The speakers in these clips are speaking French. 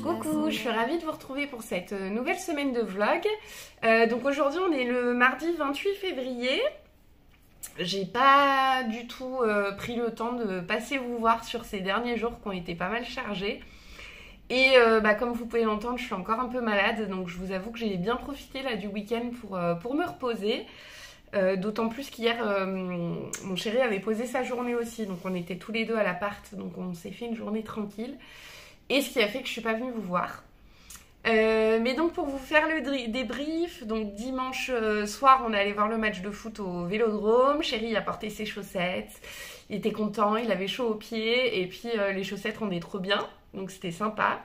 Coucou, je suis ravie de vous retrouver pour cette nouvelle semaine de vlog. Donc aujourd'hui on est le mardi 28 février. J'ai pas du tout pris le temps de passer vous voir sur ces derniers jours qui ont été pas mal chargés. Et comme vous pouvez l'entendre, je suis encore un peu malade, donc je vous avoue que j'ai bien profité là du week-end pour me reposer. D'autant plus qu'hier, mon chéri avait posé sa journée aussi, donc on était tous les deux à l'appart, donc on s'est fait une journée tranquille. Et ce qui a fait que je suis pas venue vous voir. Mais donc pour vous faire le débrief, donc dimanche soir, on est allé voir le match de foot au Vélodrome. Chéri a porté ses chaussettes, il était content, il avait chaud aux pieds, et puis les chaussettes rendaient trop bien, donc c'était sympa.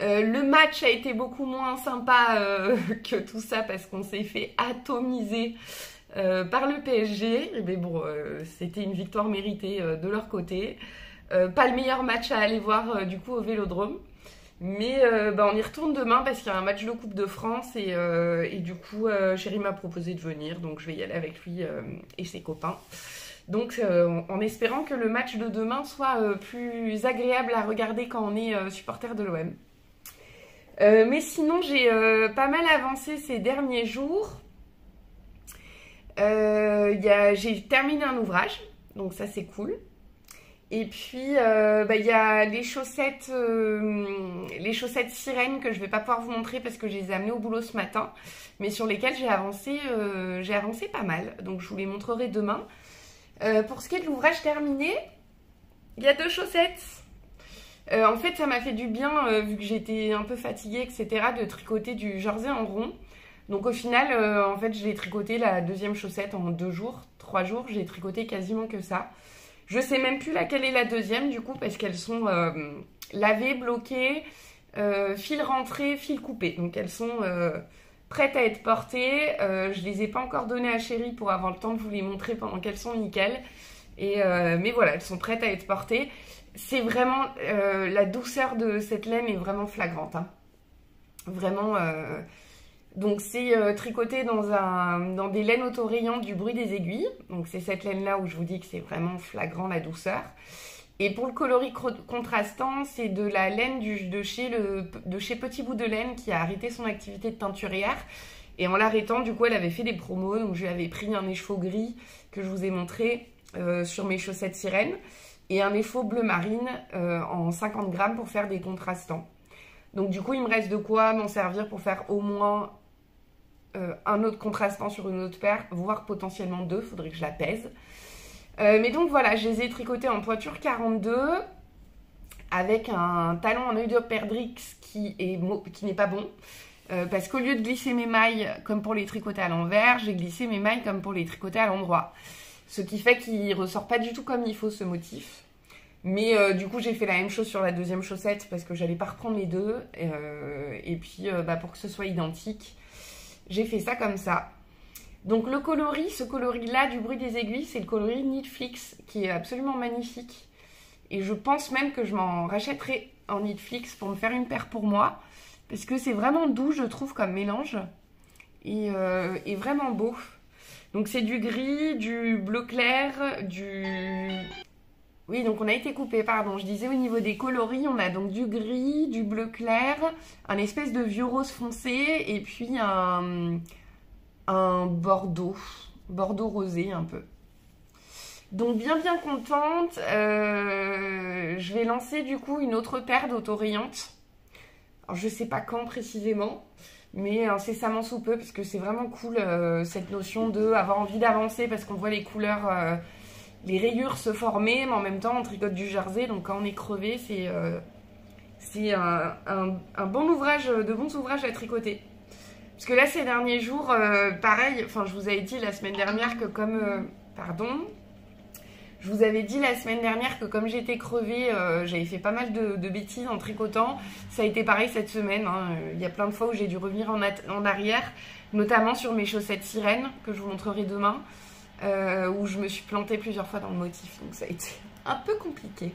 Le match a été beaucoup moins sympa que tout ça parce qu'on s'est fait atomiser par le PSG. Mais bon, c'était une victoire méritée de leur côté. Pas le meilleur match à aller voir du coup au Vélodrome. Mais on y retourne demain parce qu'il y a un match de Coupe de France et du coup chéri m'a proposé de venir, donc je vais y aller avec lui et ses copains. Donc en espérant que le match de demain soit plus agréable à regarder quand on est supporter de l'OM. Mais sinon j'ai pas mal avancé ces derniers jours. J'ai terminé un ouvrage, donc ça c'est cool. Et puis il y a les chaussettes sirènes que je vais pas pouvoir vous montrer parce que je les ai amenées au boulot ce matin, mais sur lesquelles j'ai avancé pas mal, donc je vous les montrerai demain. Pour ce qui est de l'ouvrage terminé, il y a 2 chaussettes. En fait, ça m'a fait du bien, vu que j'étais un peu fatiguée, etc., de tricoter du jersey en rond. Donc au final, en fait, je l'ai tricoté la deuxième chaussette en 2 jours, 3 jours. J'ai tricoté quasiment que ça. Je sais même plus laquelle est la deuxième, du coup, parce qu'elles sont lavées, bloquées, fil rentré, fil coupé. Donc elles sont prêtes à être portées. Je les ai pas encore données à chéri pour avoir le temps de vous les montrer pendant qu'elles sont nickel. Mais voilà, elles sont prêtes à être portées. C'est vraiment, la douceur de cette laine est vraiment flagrante, hein. Vraiment, donc c'est tricoté dans des laines autorayantes du bruit des aiguilles. Donc c'est cette laine-là où je vous dis que c'est vraiment flagrant la douceur. Et pour le coloris contrastant, c'est de la laine de chez Petit Bout de Laine qui a arrêté son activité de teinturière. Et en l'arrêtant, du coup, elle avait fait des promos. Donc je lui avais pris un écheveau gris que je vous ai montré sur mes chaussettes sirènes. Et un écheveau bleu marine en 50 grammes pour faire des contrastants. Donc du coup, il me reste de quoi m'en servir pour faire au moins un autre contrastant sur une autre paire, voire potentiellement 2, il faudrait que je la pèse. Mais donc voilà, je les ai tricotés en pointure 42 avec un talon en œil de perdrix qui n'est pas bon. Parce qu'au lieu de glisser mes mailles comme pour les tricoter à l'envers, j'ai glissé mes mailles comme pour les tricoter à l'endroit. Ce qui fait qu'il ne ressort pas du tout comme il faut ce motif. Mais du coup j'ai fait la même chose sur la deuxième chaussette parce que j'allais pas reprendre les deux. Et puis pour que ce soit identique, j'ai fait ça comme ça. Donc le coloris, ce coloris là du bruit des aiguilles, c'est le coloris Knitflix qui est absolument magnifique. Et je pense même que je m'en rachèterai en Knitflix pour me faire une paire pour moi. Parce que c'est vraiment doux je trouve comme mélange. Et vraiment beau. Donc c'est du gris, du bleu clair, Oui, donc on a été coupé, pardon. Je disais au niveau des coloris, on a donc du gris, du bleu clair, un espèce de vieux rose foncé et puis un bordeaux rosé un peu. Donc bien contente. Je vais lancer du coup une autre paire d'autorayantes. Alors je sais pas quand précisément, mais incessamment sous peu parce que c'est vraiment cool cette notion d'avoir envie d'avancer parce qu'on voit les couleurs, les rayures se former, mais en même temps on tricote du jersey, donc quand on est crevé, c'est un bon ouvrage, de bons ouvrages à tricoter. Parce que là ces derniers jours, pareil, enfin je vous avais dit la semaine dernière que comme... Je vous avais dit la semaine dernière que comme j'étais crevée, j'avais fait pas mal de bêtises en tricotant. Ça a été pareil cette semaine, hein. Il y a plein de fois où j'ai dû revenir en arrière, notamment sur mes chaussettes sirènes, que je vous montrerai demain, où je me suis plantée plusieurs fois dans le motif. Donc ça a été un peu compliqué.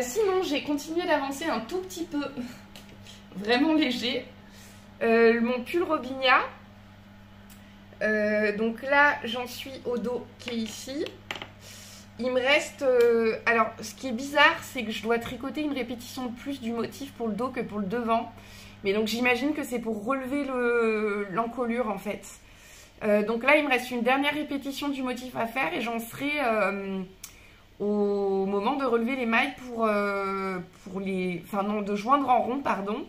Sinon, j'ai continué d'avancer un tout petit peu, vraiment léger. Mon pull Robinia. Donc là, j'en suis au dos qui est ici. Il me reste... alors, ce qui est bizarre, c'est que je dois tricoter une répétition de plus du motif pour le dos que pour le devant. Mais donc, j'imagine que c'est pour relever l'encolure, en fait. Donc là, il me reste une dernière répétition du motif à faire et j'en serai au moment de relever les mailles pour les... Enfin non, de joindre en rond, pardon,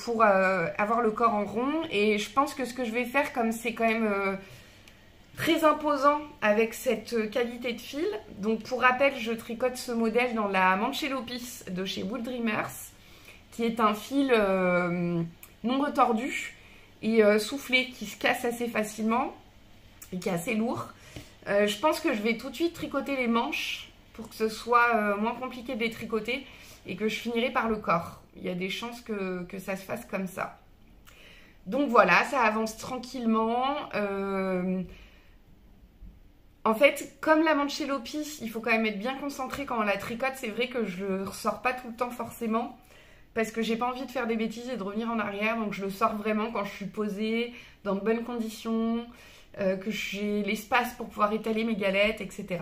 pour avoir le corps en rond. Et je pense que ce que je vais faire, comme c'est quand même très imposant avec cette qualité de fil, donc pour rappel, je tricote ce modèle dans la Mancello Piece de chez Wool Dreamers, qui est un fil non retordu et soufflé, qui se casse assez facilement et qui est assez lourd. Je pense que je vais tout de suite tricoter les manches pour que ce soit moins compliqué de les tricoter et que je finirai par le corps. Il y a des chances que ça se fasse comme ça. Donc voilà, ça avance tranquillement. En fait, comme la Mancello Piece, il faut quand même être bien concentré quand on la tricote. C'est vrai que je ne ressors pas tout le temps forcément, parce que j'ai pas envie de faire des bêtises et de revenir en arrière. Donc je le sors vraiment quand je suis posée, dans de bonnes conditions, que j'ai l'espace pour pouvoir étaler mes galettes, etc.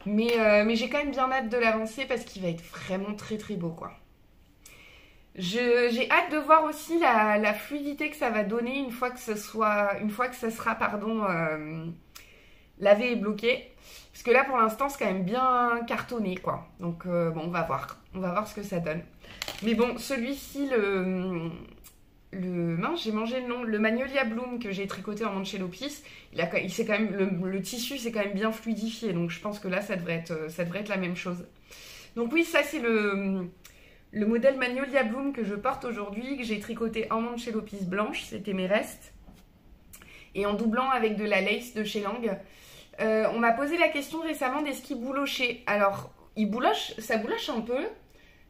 Mais j'ai quand même bien hâte de l'avancer parce qu'il va être vraiment très très beau, quoi. J'ai hâte de voir aussi la fluidité que ça va donner une fois que ça sera, pardon, lavé et bloqué. Parce que là, pour l'instant, c'est quand même bien cartonné, quoi. Donc, bon, on va voir. On va voir ce que ça donne. Mais bon, celui-ci, mince, j'ai mangé le nom. Le Magnolia Bloom que j'ai tricoté en Mancello Piece, il s'est quand même, le tissu s'est quand même bien fluidifié. Donc, je pense que là, ça devrait être la même chose. Donc oui, ça, c'est le modèle Magnolia Bloom que je porte aujourd'hui, que j'ai tricoté en Mancello Piece blanche. C'était mes restes. Et en doublant avec de la lace de chez Lang. On m'a posé la question récemment d'est-ce qu'il boulochait. Alors, ça bouloche un peu,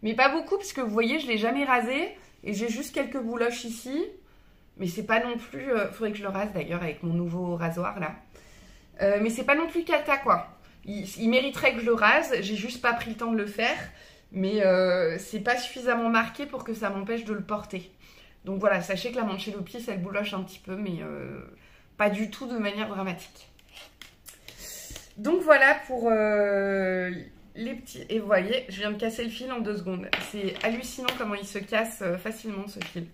mais pas beaucoup, parce que vous voyez, je ne l'ai jamais rasé, et j'ai juste quelques bouloches ici, mais c'est pas non plus... faudrait que je le rase d'ailleurs avec mon nouveau rasoir, là. Mais c'est pas non plus cata, quoi. Il mériterait que je le rase, j'ai juste pas pris le temps de le faire, mais c'est pas suffisamment marqué pour que ça m'empêche de le porter. Donc voilà, sachez que la Mancello Piece, elle bouloche un petit peu, mais pas du tout de manière dramatique. Donc voilà pour les petits... Et vous voyez, je viens de casser le fil en 2 secondes. C'est hallucinant comment il se casse facilement, ce fil.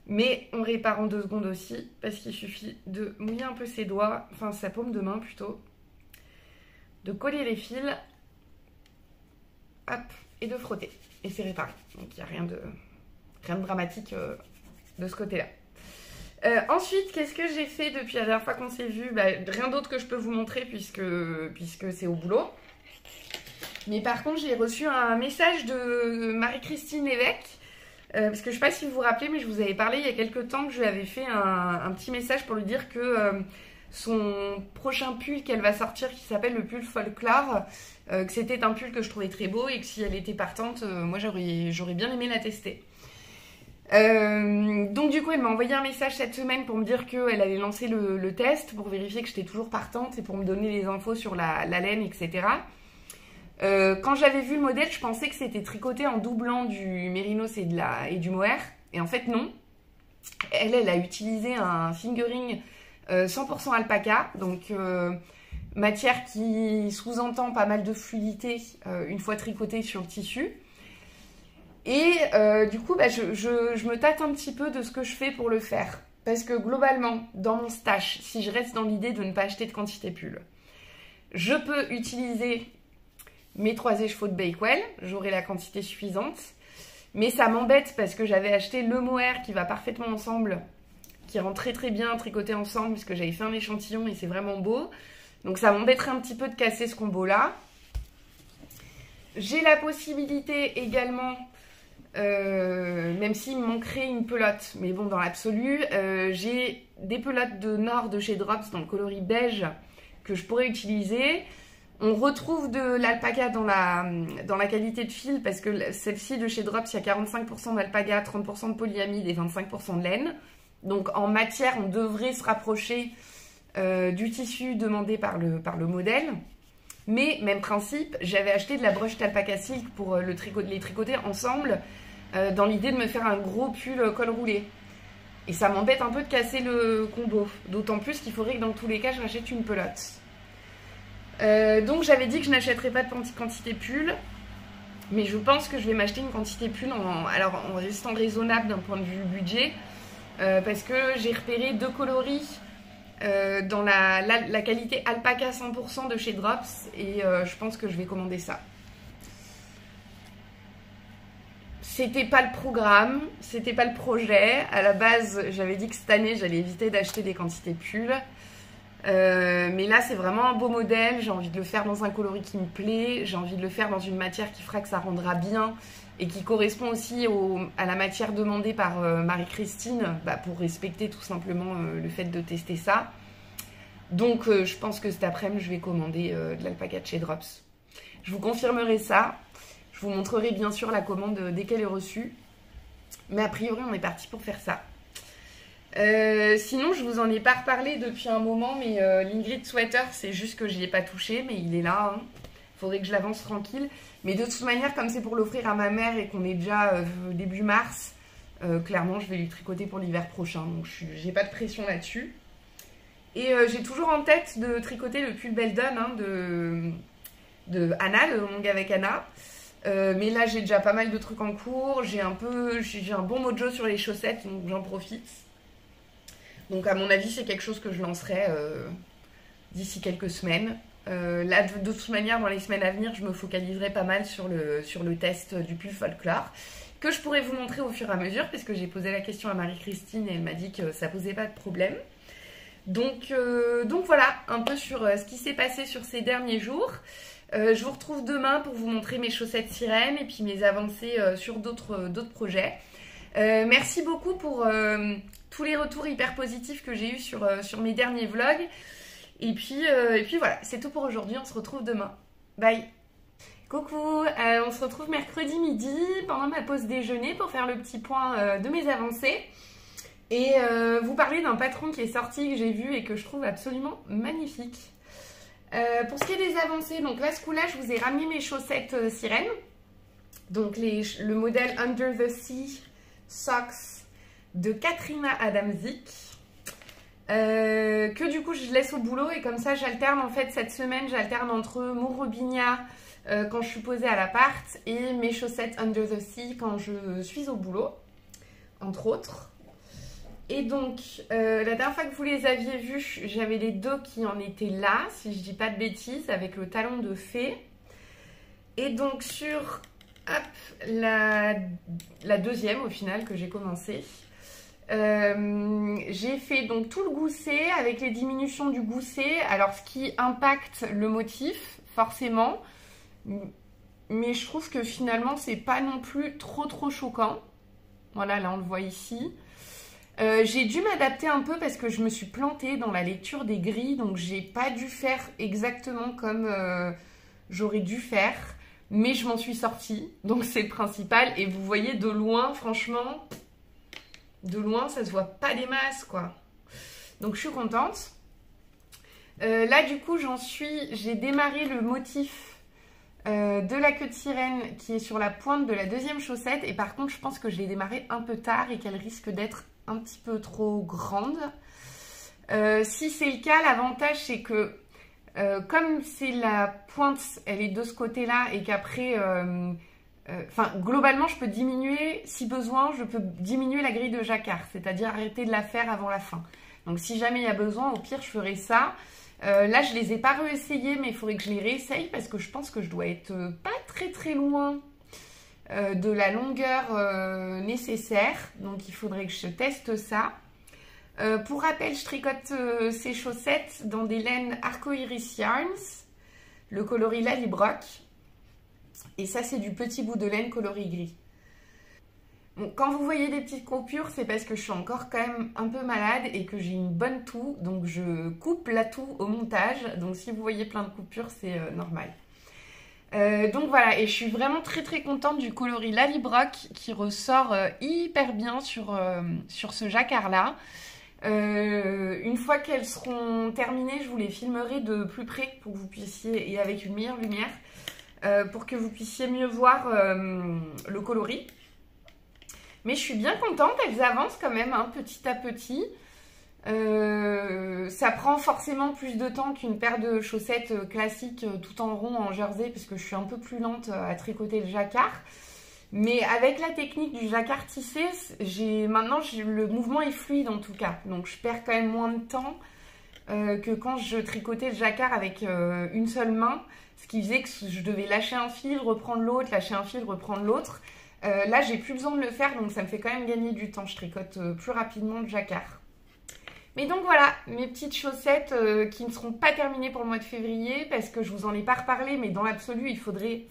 Mais on répare en 2 secondes aussi, parce qu'il suffit de mouiller un peu ses doigts, enfin sa paume de main plutôt, de coller les fils, hop, et de frotter. Et c'est réparé. Donc il n'y a rien de dramatique de ce côté-là. Ensuite, qu'est-ce que j'ai fait depuis la dernière fois qu'on s'est vu? Rien d'autre que je peux vous montrer puisque c'est au boulot. Mais par contre, j'ai reçu un message de Marie-Christine Lévesque. Parce que je ne sais pas si vous vous rappelez, mais je vous avais parlé il y a quelques temps que je lui avais fait un petit message pour lui dire que son prochain pull qu'elle va sortir, qui s'appelle le pull Folklore, que c'était un pull que je trouvais très beau et que si elle était partante, moi j'aurais bien aimé la tester. Donc du coup elle m'a envoyé un message cette semaine pour me dire qu'elle allait lancer le test pour vérifier que j'étais toujours partante et pour me donner les infos sur la laine, etc. Quand j'avais vu le modèle, je pensais que c'était tricoté en doublant du mérinos et du mohair, et en fait non. Elle a utilisé un fingering 100% alpaca, donc matière qui sous-entend pas mal de fluidité une fois tricoté sur le tissu. Et du coup, je me tâte un petit peu de ce que je fais pour le faire. Parce que globalement, dans mon stash, si je reste dans l'idée de ne pas acheter de quantité pull, je peux utiliser mes 3 écheveaux de Bakewell, j'aurai la quantité suffisante. Mais ça m'embête parce que j'avais acheté le mohair qui va parfaitement ensemble, qui rend très très bien tricoté ensemble, puisque j'avais fait un échantillon et c'est vraiment beau. Donc ça m'embêterait un petit peu de casser ce combo-là. J'ai la possibilité également... même s'il me manquerait une pelote, mais bon, dans l'absolu, j'ai des pelotes de Nord de chez Drops dans le coloris beige que je pourrais utiliser. On retrouve de l'alpaga dans la qualité de fil parce que celle-ci de chez Drops, il y a 45% d'alpaga, 30% de polyamide et 25% de laine. Donc en matière, on devrait se rapprocher du tissu demandé par le modèle. Mais même principe, j'avais acheté de la brushed alpaca silk pour les tricoter ensemble dans l'idée de me faire un gros pull col roulé. Et ça m'embête un peu de casser le combo. D'autant plus qu'il faudrait que dans tous les cas, je rachète une pelote. Donc j'avais dit que je n'achèterais pas de quantité pull. Mais je pense que je vais m'acheter une quantité pull en restant raisonnable d'un point de vue budget. Parce que j'ai repéré 2 coloris dans la qualité alpaca 100% de chez Drops. Et je pense que je vais commander ça. C'était pas le programme, c'était pas le projet. À la base, j'avais dit que cette année, j'allais éviter d'acheter des quantités pulls. Mais là, c'est vraiment un beau modèle. J'ai envie de le faire dans un coloris qui me plaît. J'ai envie de le faire dans une matière qui fera que ça rendra bien et qui correspond aussi à la matière demandée par Marie-Christine pour respecter tout simplement le fait de tester ça. Donc, je pense que cet après-midi, je vais commander de l'alpaca de chez Drops. Je vous confirmerai ça. Je vous montrerai bien sûr la commande dès qu'elle est reçue. Mais a priori, on est parti pour faire ça. Sinon, je vous en ai pas reparlé depuis un moment, mais l'Ingrid Sweater, c'est juste que j'y ai pas touché, mais il est là. Faudrait que je l'avance tranquille. Mais de toute manière, comme c'est pour l'offrir à ma mère et qu'on est déjà début mars, clairement, je vais lui tricoter pour l'hiver prochain. Donc, j'ai pas de pression là-dessus. Et j'ai toujours en tête de tricoter le pull Beldon de Anna, le longue avec Anna. Mais là, j'ai déjà pas mal de trucs en cours. J'ai un bon mojo sur les chaussettes, donc j'en profite. Donc, à mon avis, c'est quelque chose que je lancerai d'ici quelques semaines. Là, de toute manière, dans les semaines à venir, je me focaliserai pas mal sur le test du pull folklore, que je pourrai vous montrer au fur et à mesure, parce que j'ai posé la question à Marie-Christine et elle m'a dit que ça posait pas de problème. Donc voilà, un peu sur ce qui s'est passé sur ces derniers jours. Je vous retrouve demain pour vous montrer mes chaussettes sirènes et puis mes avancées sur d'autres projets. Merci beaucoup pour tous les retours hyper positifs que j'ai eus sur mes derniers vlogs. Et puis voilà, c'est tout pour aujourd'hui. On se retrouve demain. Bye! Coucou, on se retrouve mercredi midi pendant ma pause déjeuner pour faire le petit point de mes avancées. Et vous parler d'un patron qui est sorti, que j'ai vu et que je trouve absolument magnifique. Pour ce qui est des avancées, donc là ce coup-là, je vous ai ramené mes chaussettes sirènes. Donc le modèle Under the Sea Socks de Katrina Adamczyk. Que du coup je laisse au boulot et comme ça j'alterne en fait cette semaine, j'alterne entre mon Robinia quand je suis posée à l'appart et mes chaussettes Under the Sea quand je suis au boulot, entre autres. Et donc, la dernière fois que vous les aviez vus, j'avais les deux qui en étaient là, si je dis pas de bêtises, avec le talon de fée. Et donc sur la deuxième au final que j'ai commencé, j'ai fait donc tout le gousset avec les diminutions du gousset. Alors ce qui impacte le motif, forcément, mais je trouve que finalement c'est pas non plus trop choquant. Voilà, là on le voit ici. J'ai dû m'adapter un peu parce que je me suis plantée dans la lecture des grilles, donc j'ai pas dû faire exactement comme j'aurais dû faire, mais je m'en suis sortie, donc c'est le principal. Et vous voyez de loin, franchement, de loin ça se voit pas des masses quoi. Donc je suis contente. Là du coup j'ai démarré le motif de la queue de sirène qui est sur la pointe de la deuxième chaussette, et par contre je pense que je l'ai démarré un peu tard et qu'elle risque d'être un petit peu trop grande. Si c'est le cas, l'avantage c'est que comme c'est la pointe, elle est de ce côté-là et qu'après, globalement je peux diminuer, si besoin, je peux diminuer la grille de jacquard, c'est-à-dire arrêter de la faire avant la fin. Donc si jamais il y a besoin, au pire je ferai ça. Là je les ai pas réessayés, mais il faudrait que je les réessaye parce que je pense que je dois être pas très loin de la longueur nécessaire, donc il faudrait que je teste ça. Pour rappel, je tricote ces chaussettes dans des laines Arcoiris Yarns, le coloris Lallybroch, et ça c'est du petit bout de laine coloris gris. Bon, quand vous voyez des petites coupures, c'est parce que je suis encore quand même un peu malade et que j'ai une bonne toux, donc je coupe la toux au montage, donc si vous voyez plein de coupures, c'est normal. Donc voilà, et je suis vraiment très contente du coloris Lallybroch qui ressort hyper bien sur ce jacquard là. Une fois qu'elles seront terminées, je vous les filmerai de plus près pour que vous puissiez, et avec une meilleure lumière, pour que vous puissiez mieux voir le coloris. Mais je suis bien contente, elles avancent quand même hein, petit à petit. Ça prend forcément plus de temps qu'une paire de chaussettes classiques tout en rond en jersey parce que je suis un peu plus lente à tricoter le jacquard. Mais avec la technique du jacquard tissé, maintenant le mouvement est fluide en tout cas. Donc je perds quand même moins de temps que quand je tricotais le jacquard avec une seule main. Ce qui faisait que je devais lâcher un fil, reprendre l'autre, lâcher un fil, reprendre l'autre. Là, j'ai plus besoin de le faire, donc ça me fait quand même gagner du temps. Je tricote plus rapidement le jacquard. Mais donc voilà, mes petites chaussettes qui ne seront pas terminées pour le mois de février parce que je vous en ai pas reparlé, mais dans l'absolu, il faudrait,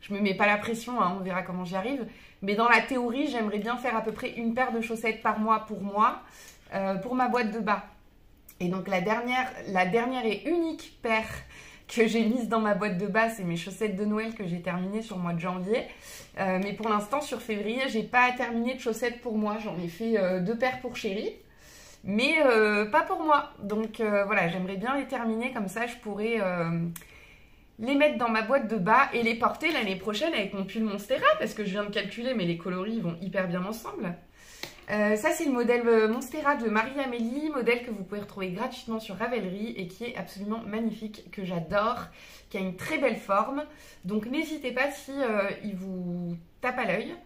je me mets pas la pression, hein, on verra comment j'y arrive, mais dans la théorie, j'aimerais bien faire à peu près une paire de chaussettes par mois pour moi, pour ma boîte de bas. Et donc la dernière et unique paire que j'ai mise dans ma boîte de bas, c'est mes chaussettes de Noël que j'ai terminées sur le mois de janvier. Mais pour l'instant, sur février, j'ai pas terminé de chaussettes pour moi, j'en ai fait 2 paires pour chérie. Mais pas pour moi. Donc voilà, j'aimerais bien les terminer, comme ça je pourrais les mettre dans ma boîte de bas et les porter l'année prochaine avec mon pull Monstera, parce que je viens de calculer, mais les coloris vont hyper bien ensemble. Ça c'est le modèle Monstera de Marie-Amélie, modèle que vous pouvez retrouver gratuitement sur Ravelry et qui est absolument magnifique, que j'adore, qui a une très belle forme. Donc n'hésitez pas si il vous tape à l'œil.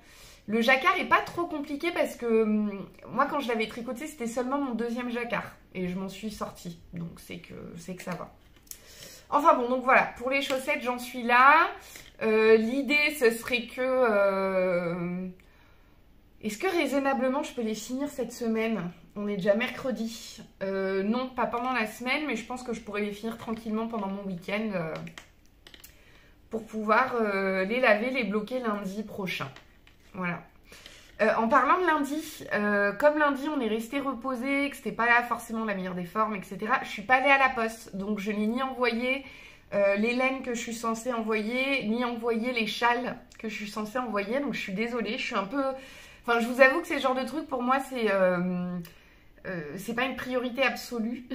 Le jacquard est pas trop compliqué parce que moi quand je l'avais tricoté c'était seulement mon 2e jacquard et je m'en suis sortie, donc c'est que ça va. Enfin bon, donc voilà, pour les chaussettes j'en suis là. L'idée ce serait que... Est-ce que raisonnablement je peux les finir cette semaine? On est déjà mercredi. Non, pas pendant la semaine, mais je pense que je pourrais les finir tranquillement pendant mon week-end pour pouvoir les laver, les bloquer lundi prochain. Voilà. En parlant de lundi, comme lundi on est resté reposé, que c'était pas là forcément la meilleure des formes, etc. Je suis pas allée à la poste, donc je n'ai ni envoyé les laines que je suis censée envoyer, ni envoyé les châles que je suis censée envoyer. Donc je suis désolée, je suis un peu... Enfin, je vous avoue que c'est ce genre de truc pour moi, c'est pas une priorité absolue,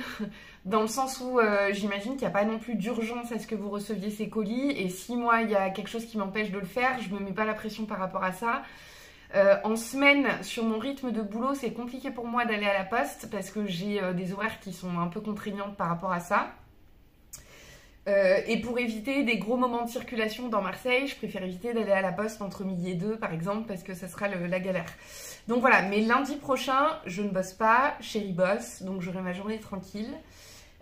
dans le sens où j'imagine qu'il n'y a pas non plus d'urgence à ce que vous receviez ces colis, et si moi il y a quelque chose qui m'empêche de le faire, je me mets pas la pression par rapport à ça. En semaine, sur mon rythme de boulot, c'est compliqué pour moi d'aller à la poste, parce que j'ai des horaires qui sont un peu contraignantes par rapport à ça. Et pour éviter des gros moments de circulation dans Marseille, je préfère éviter d'aller à la poste entre midi et 2 par exemple, parce que ça sera la galère. Donc voilà, mais lundi prochain, je ne bosse pas, chérie bosse, donc j'aurai ma journée tranquille.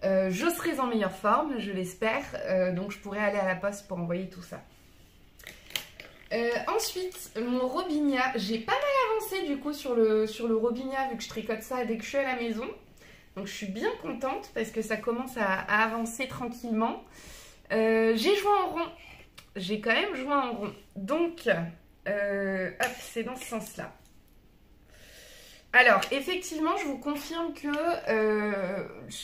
Je serai en meilleure forme, je l'espère, donc je pourrai aller à la poste pour envoyer tout ça. Ensuite, mon robignat, j'ai pas mal avancé du coup sur le robignat vu que je tricote ça dès que je suis à la maison. Donc je suis bien contente parce que ça commence à avancer tranquillement. J'ai joué en rond. J'ai quand même joué en rond. Donc, hop, c'est dans ce sens-là. Alors, effectivement, je vous confirme que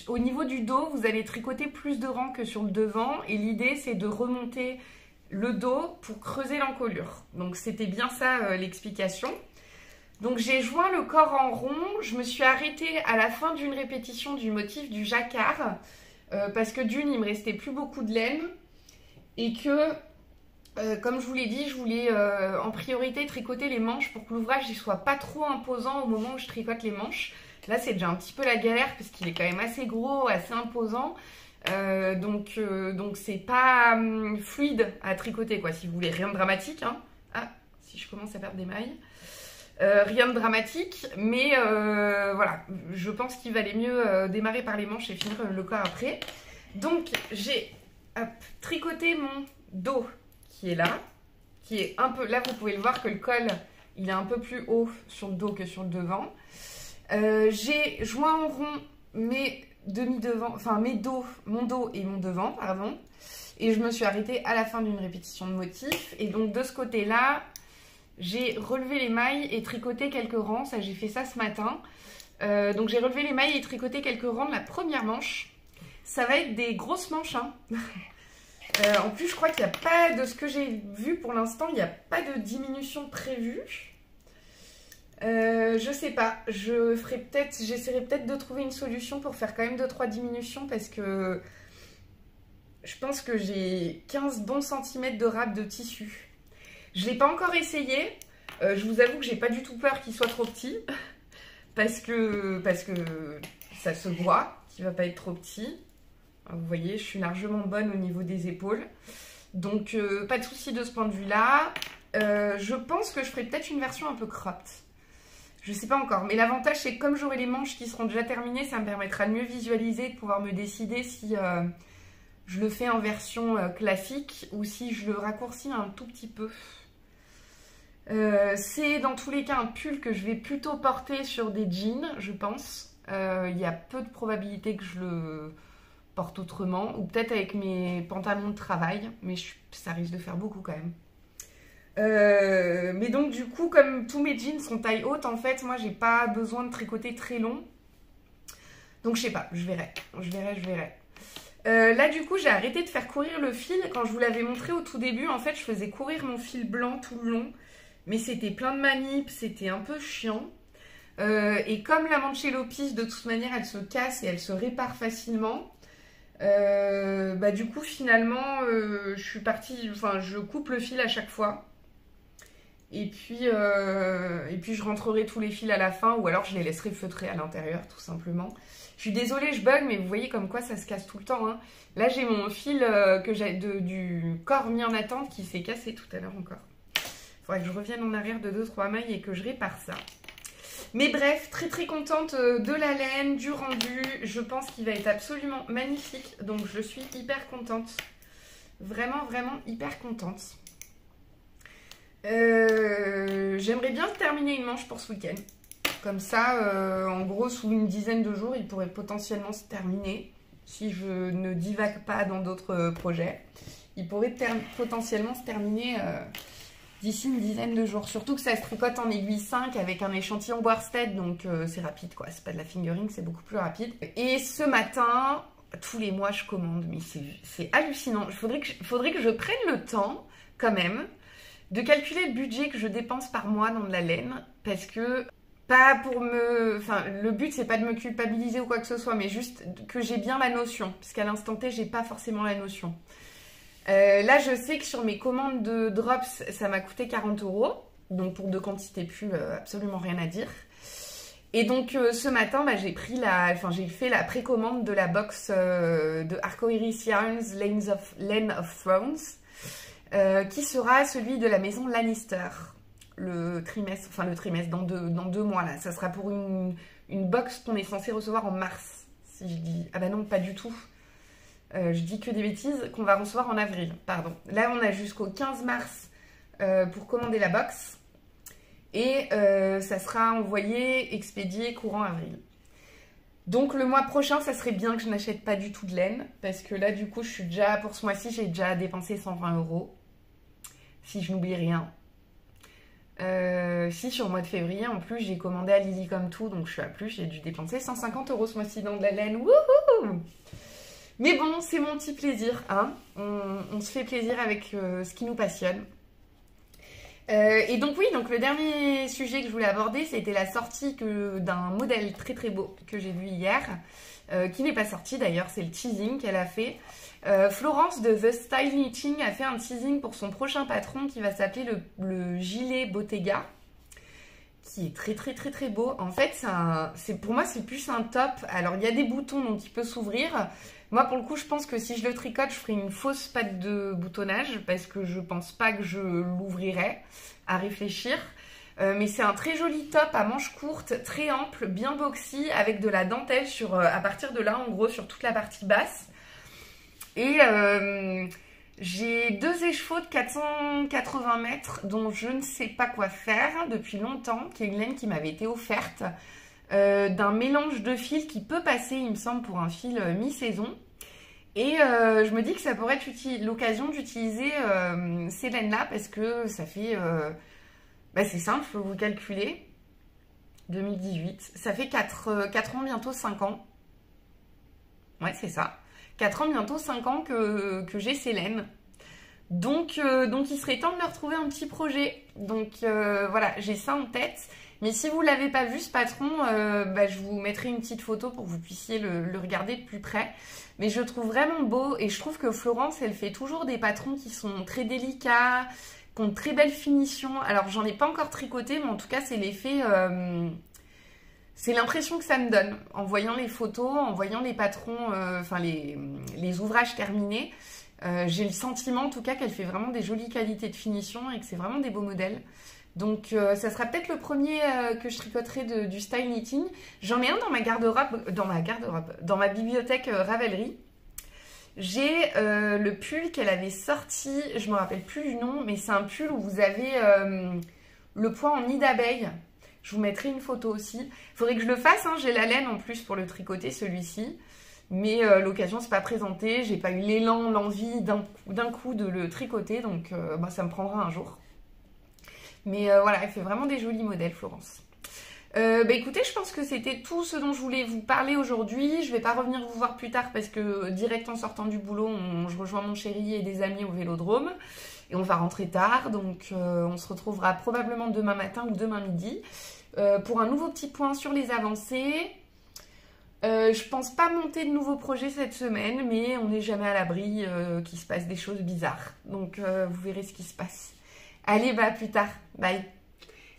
au niveau du dos, vous allez tricoter plus de rangs que sur le devant. Et l'idée, c'est de remonter le dos pour creuser l'encolure. Donc, c'était bien ça l'explication. Donc j'ai joint le corps en rond, je me suis arrêtée à la fin d'une répétition du motif du jacquard parce que d'une, il me restait plus beaucoup de laine et que, comme je vous l'ai dit, je voulais en priorité tricoter les manches pour que l'ouvrage ne soit pas trop imposant au moment où je tricote les manches. Là c'est déjà un petit peu la galère parce qu'il est quand même assez gros, assez imposant. Donc c'est pas fluide à tricoter quoi, si vous voulez, rien de dramatique. Hein. Ah, si je commence à perdre des mailles. Rien de dramatique, mais voilà, je pense qu'il valait mieux démarrer par les manches et finir le corps après. Donc j'ai tricoté mon dos qui est là, qui est un peu, là vous pouvez le voir que le col il est un peu plus haut sur le dos que sur le devant. J'ai joint en rond mes demi-devant, enfin mon dos et mon devant, pardon, et je me suis arrêtée à la fin d'une répétition de motif, et donc de ce côté-là, j'ai relevé les mailles et tricoté quelques rangs, ça j'ai fait ça ce matin. Donc j'ai relevé les mailles et tricoté quelques rangs de la première manche. Ça va être des grosses manches. Hein. En plus je crois qu'il n'y a pas, de ce que j'ai vu pour l'instant, il n'y a pas de diminution prévue. Je sais pas, j'essaierai peut-être de trouver une solution pour faire quand même 2-3 diminutions parce que je pense que j'ai 15 bons centimètres de râpe de tissu. Je ne l'ai pas encore essayé. Je vous avoue que j'ai pas du tout peur qu'il soit trop petit. parce que ça se voit qu'il va pas être trop petit. Vous voyez, je suis largement bonne au niveau des épaules. Donc, pas de souci de ce point de vue-là. Je pense que je ferai peut-être une version un peu cropped. Je sais pas encore. Mais l'avantage, c'est que comme j'aurai les manches qui seront déjà terminées, ça me permettra de mieux visualiser, de pouvoir me décider si je le fais en version classique ou si je le raccourcis un tout petit peu. C'est dans tous les cas un pull que je vais plutôt porter sur des jeans, je pense. Il y a peu de probabilité que je le porte autrement, ou peut-être avec mes pantalons de travail, mais ça risque de faire beaucoup quand même. Mais donc du coup, comme tous mes jeans sont taille haute, en fait, moi j'ai pas besoin de tricoter très long. Donc je sais pas, je verrai. Là du coup, j'ai arrêté de faire courir le fil. Quand je vous l'avais montré au tout début, en fait, je faisais courir mon fil blanc tout le long. Mais c'était plein de manips, c'était un peu chiant. Et comme la Mancelopis, de toute manière, elle se casse et elle se répare facilement. Du coup, finalement, je suis partie... Enfin, je coupe le fil à chaque fois. Et puis je rentrerai tous les fils à la fin, ou alors je les laisserai feutrer à l'intérieur, tout simplement. Je suis désolée, je bug, mais vous voyez comme quoi ça se casse tout le temps. Hein. Là, j'ai mon fil du corps mis en attente qui s'est cassé tout à l'heure encore. Il faudrait que je revienne en arrière de 2-3 mailles et que je répare ça. Mais bref, très très contente de la laine, du rendu. Je pense qu'il va être absolument magnifique. Donc je suis hyper contente. Vraiment, vraiment hyper contente. J'aimerais bien terminer une manche pour ce week-end. Comme ça, en gros, sous une dizaine de jours, il pourrait potentiellement se terminer. Si je ne divague pas dans d'autres projets. Il pourrait potentiellement se terminer d'ici une dizaine de jours. Surtout que ça se tricote en aiguille 5 avec un échantillon worsted. Donc c'est rapide quoi. C'est pas de la fingering, c'est beaucoup plus rapide. Et ce matin, tous les mois, je commande. Mais c'est hallucinant. Il faudrait que je prenne le temps, quand même, de calculer le budget que je dépense par mois dans de la laine, parce que pas pour le but c'est pas de me culpabiliser ou quoi que ce soit, mais juste que j'ai bien la notion, parce qu'à l'instant T j'ai pas forcément la notion. Là je sais que sur mes commandes de drops ça m'a coûté 40 €, donc pour 2 quantités plus absolument rien à dire. Et donc ce matin j'ai fait la précommande de la box de Arcoiris Yarns Lane of Thrones. Qui sera celui de la maison Lannister, le trimestre dans deux mois là. Ça sera pour une box qu'on est censé recevoir en mars. Si je dis, ah bah non, pas du tout. Je dis que des bêtises, qu'on va recevoir en avril, pardon. Là, on a jusqu'au 15 mars pour commander la box. Et ça sera envoyé, expédié courant avril. Donc le mois prochain, ça serait bien que je n'achète pas du tout de laine. Parce que là, du coup, pour ce mois-ci, j'ai déjà dépensé 120 €. Si je n'oublie rien. Si sur le mois de février, en plus, j'ai commandé à Lily Comme Tout, donc je suis à plus, j'ai dû dépenser 150 € ce mois-ci dans de la laine. Wouhou! Mais bon, c'est mon petit plaisir, hein. On se fait plaisir avec ce qui nous passionne. Et donc oui, donc le dernier sujet que je voulais aborder, c'était la sortie d'un modèle très très beau que j'ai vu hier, qui n'est pas sorti d'ailleurs, c'est le teasing qu'elle a fait. Florence de The Style Knitting a fait un teasing pour son prochain patron qui va s'appeler le gilet Bottega, qui est très très très très beau. En fait, pour moi c'est plus un top. Alors il y a des boutons donc il peut s'ouvrir. Moi pour le coup je pense que si je le tricote je ferai une fausse patte de boutonnage parce que je pense pas que je l'ouvrirai, à réfléchir. Mais c'est un très joli top à manches courtes, très ample, bien boxy, avec de la dentelle à partir de là en gros sur toute la partie basse. Et j'ai 2 écheveaux de 480 mètres dont je ne sais pas quoi faire depuis longtemps, qui est une laine qui m'avait été offerte, d'un mélange de fils qui peut passer, il me semble, pour un fil mi-saison. Et je me dis que ça pourrait être l'occasion d'utiliser ces laines-là parce que ça fait... c'est simple, je peux vous calculer. 2018, ça fait 4 ans, bientôt 5 ans. Ouais, c'est ça. 4 ans, bientôt 5 ans que j'ai ces laines. Donc il serait temps de me retrouver un petit projet. Donc voilà, j'ai ça en tête. Mais si vous ne l'avez pas vu, ce patron, je vous mettrai une petite photo pour que vous puissiez le regarder de plus près. Mais je le trouve vraiment beau et je trouve que Florence, elle fait toujours des patrons qui sont très délicats, qui ont de très belles finitions. Alors, j'en ai pas encore tricoté, mais en tout cas, c'est l'effet C'est l'impression que ça me donne en voyant les photos, en voyant les patrons, enfin les ouvrages terminés. J'ai le sentiment en tout cas qu'elle fait vraiment des jolies qualités de finition et que c'est vraiment des beaux modèles. Donc ça sera peut-être le premier que je tricoterai du style knitting. J'en ai un dans ma garde-robe, dans ma bibliothèque Ravelry. J'ai le pull qu'elle avait sorti, je me rappelle plus du nom, mais c'est un pull où vous avez le point en nid d'abeille. Je vous mettrai une photo aussi. Il faudrait que je le fasse, hein. J'ai la laine en plus pour le tricoter, celui-ci. Mais l'occasion ne s'est pas présentée. J'ai pas eu l'élan, l'envie d'un coup de le tricoter. Donc ça me prendra un jour. Mais voilà, elle fait vraiment des jolis modèles, Florence. Écoutez, je pense que c'était tout ce dont je voulais vous parler aujourd'hui. Je vais pas revenir vous voir plus tard parce que direct en sortant du boulot, je rejoins mon chéri et des amis au Vélodrome. Et on va rentrer tard, donc on se retrouvera probablement demain matin ou demain midi pour un nouveau petit point sur les avancées. Je pense pas monter de nouveaux projets cette semaine, mais on n'est jamais à l'abri qu'il se passe des choses bizarres. Donc vous verrez ce qui se passe. Allez, à plus tard. Bye.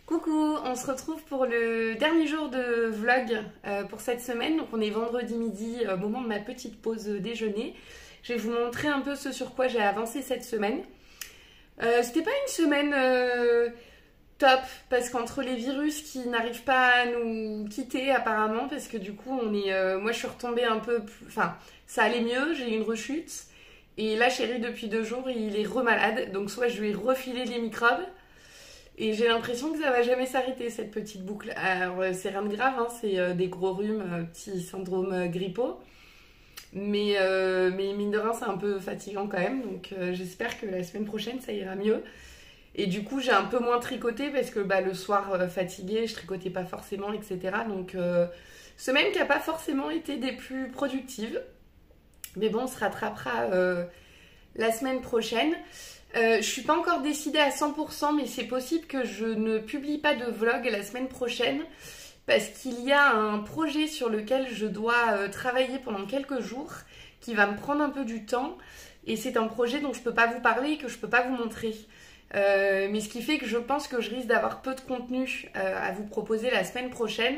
Coucou, on se retrouve pour le dernier jour de vlog pour cette semaine. Donc on est vendredi midi, au moment de ma petite pause déjeuner. Je vais vous montrer un peu ce sur quoi j'ai avancé cette semaine. C'était pas une semaine top, parce qu'entre les virus qui n'arrivent pas à nous quitter apparemment, parce que du coup moi je suis retombée un peu, enfin ça allait mieux, j'ai eu une rechute, et là chéri depuis 2 jours il est remalade, donc soit je lui ai refilé les microbes, et j'ai l'impression que ça va jamais s'arrêter cette petite boucle. Alors c'est rien de grave, hein, c'est des gros rhumes, petit syndrome grippeau. Mais mine de rien, c'est un peu fatigant quand même. Donc j'espère que la semaine prochaine, ça ira mieux. Et du coup, j'ai un peu moins tricoté parce que le soir, fatiguée, je tricotais pas forcément, etc. Donc semaine qui n'a pas forcément été des plus productives. Mais bon, on se rattrapera la semaine prochaine. Je suis pas encore décidée à 100%, mais c'est possible que je ne publie pas de vlog la semaine prochaine. Parce qu'il y a un projet sur lequel je dois travailler pendant quelques jours qui va me prendre un peu du temps, et c'est un projet dont je ne peux pas vous parler et que je ne peux pas vous montrer. Mais ce qui fait que je pense que je risque d'avoir peu de contenu à vous proposer la semaine prochaine.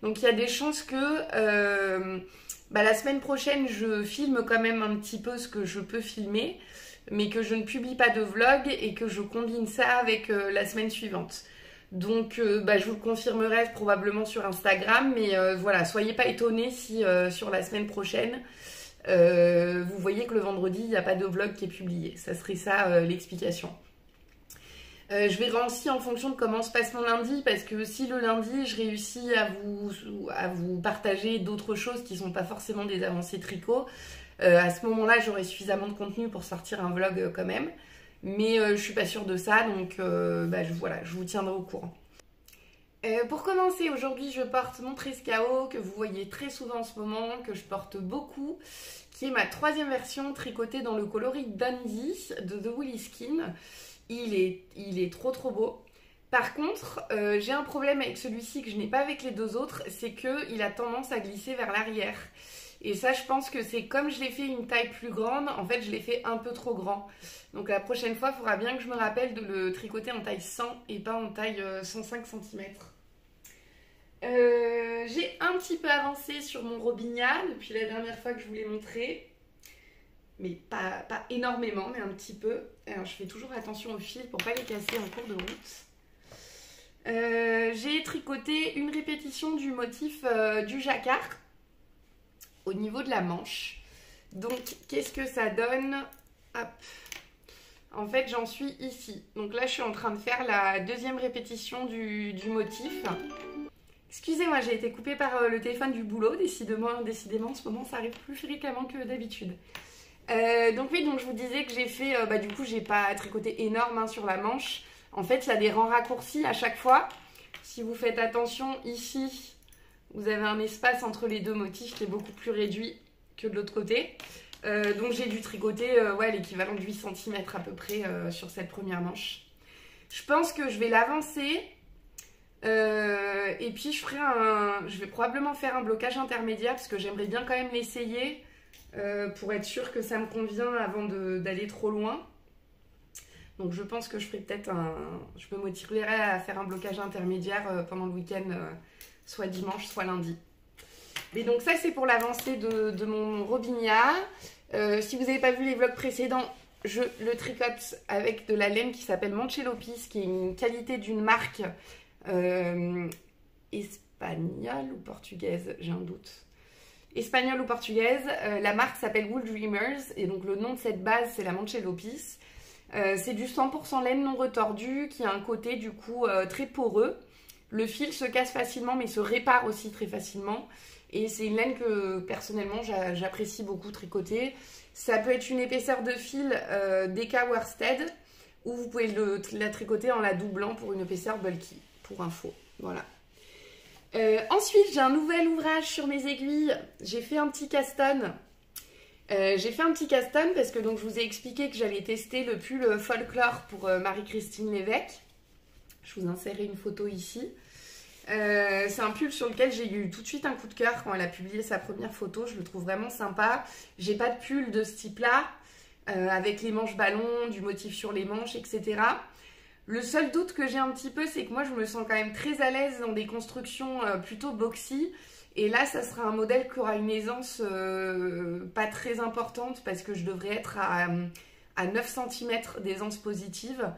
Donc il y a des chances que la semaine prochaine je filme quand même un petit peu ce que je peux filmer, mais que je ne publie pas de vlog et que je combine ça avec la semaine suivante. Donc je vous le confirmerai probablement sur Instagram, mais voilà, soyez pas étonnés si sur la semaine prochaine, vous voyez que le vendredi, il n'y a pas de vlog qui est publié. Ça serait ça l'explication. Je verrai aussi en fonction de comment se passe mon lundi, parce que si le lundi, je réussis à vous partager d'autres choses qui ne sont pas forcément des avancées tricot, à ce moment-là, j'aurai suffisamment de contenu pour sortir un vlog quand même. Mais je suis pas sûre de ça, donc voilà, je vous tiendrai au courant. Pour commencer, aujourd'hui je porte mon Trescao que vous voyez très souvent en ce moment, que je porte beaucoup, qui est ma 3e version tricotée dans le coloris Dundee de The Woolly Skin. Il est trop beau. Par contre, j'ai un problème avec celui-ci que je n'ai pas avec les 2 autres, c'est qu'il a tendance à glisser vers l'arrière. Et ça, je pense que c'est comme je l'ai fait une taille plus grande, en fait, je l'ai fait un peu trop grand. Donc la prochaine fois, il faudra bien que je me rappelle de le tricoter en taille 100 et pas en taille 105 cm. J'ai un petit peu avancé sur mon robignat depuis la dernière fois que je vous l'ai montré. Mais pas énormément, mais un petit peu. Alors, je fais toujours attention aux fils pour ne pas les casser en cours de route. J'ai tricoté une répétition du motif du jacquard au niveau de la manche. Donc qu'est-ce que ça donne? Hop. En fait j'en suis ici. Donc là je suis en train de faire la 2e répétition du motif. Excusez-moi, j'ai été coupée par le téléphone du boulot. Décidément en ce moment ça arrive plus fréquemment que d'habitude. Donc oui, donc je vous disais que j'ai fait, du coup j'ai pas tricoté énorme hein, sur la manche. En fait il y a des rangs raccourcis à chaque fois. Si vous faites attention ici, vous avez un espace entre les 2 motifs qui est beaucoup plus réduit que de l'autre côté. Donc j'ai dû tricoter l'équivalent de 8 cm à peu près sur cette première manche. Je pense que je vais l'avancer et puis je vais probablement faire un blocage intermédiaire parce que j'aimerais bien quand même l'essayer pour être sûre que ça me convient avant d'aller trop loin. Donc je pense que je ferai peut-être je me motiverai à faire un blocage intermédiaire pendant le week-end soit dimanche, soit lundi. Et donc ça c'est pour l'avancée de mon robignat. Si vous n'avez pas vu les vlogs précédents, je le tricote avec de la laine qui s'appelle Monchelopis, qui est une qualité d'une marque espagnole ou portugaise, j'ai un doute. Espagnole ou portugaise. La marque s'appelle Wool Dreamers et donc le nom de cette base c'est la Monchelopis. C'est du 100% laine non retordue qui a un côté du coup très poreux. Le fil se casse facilement mais se répare aussi très facilement. Et c'est une laine que personnellement j'apprécie beaucoup tricoter. Ça peut être une épaisseur de fil DK Worsted ou vous pouvez la tricoter en la doublant pour une épaisseur bulky, pour info. Voilà. Ensuite, j'ai un nouvel ouvrage sur mes aiguilles. J'ai fait un petit caston. Parce que donc, je vous ai expliqué que j'allais tester le pull folklore pour Marie-Christine Lévesque. Je vous insérerai une photo ici. C'est un pull sur lequel j'ai eu tout de suite un coup de cœur quand elle a publié sa première photo. Je le trouve vraiment sympa. J'ai pas de pull de ce type-là, avec les manches ballons, du motif sur les manches, etc. Le seul doute que j'ai un petit peu, c'est que moi je me sens quand même très à l'aise dans des constructions plutôt boxy. Et là, ça sera un modèle qui aura une aisance pas très importante parce que je devrais être à 9 cm d'aisance positive.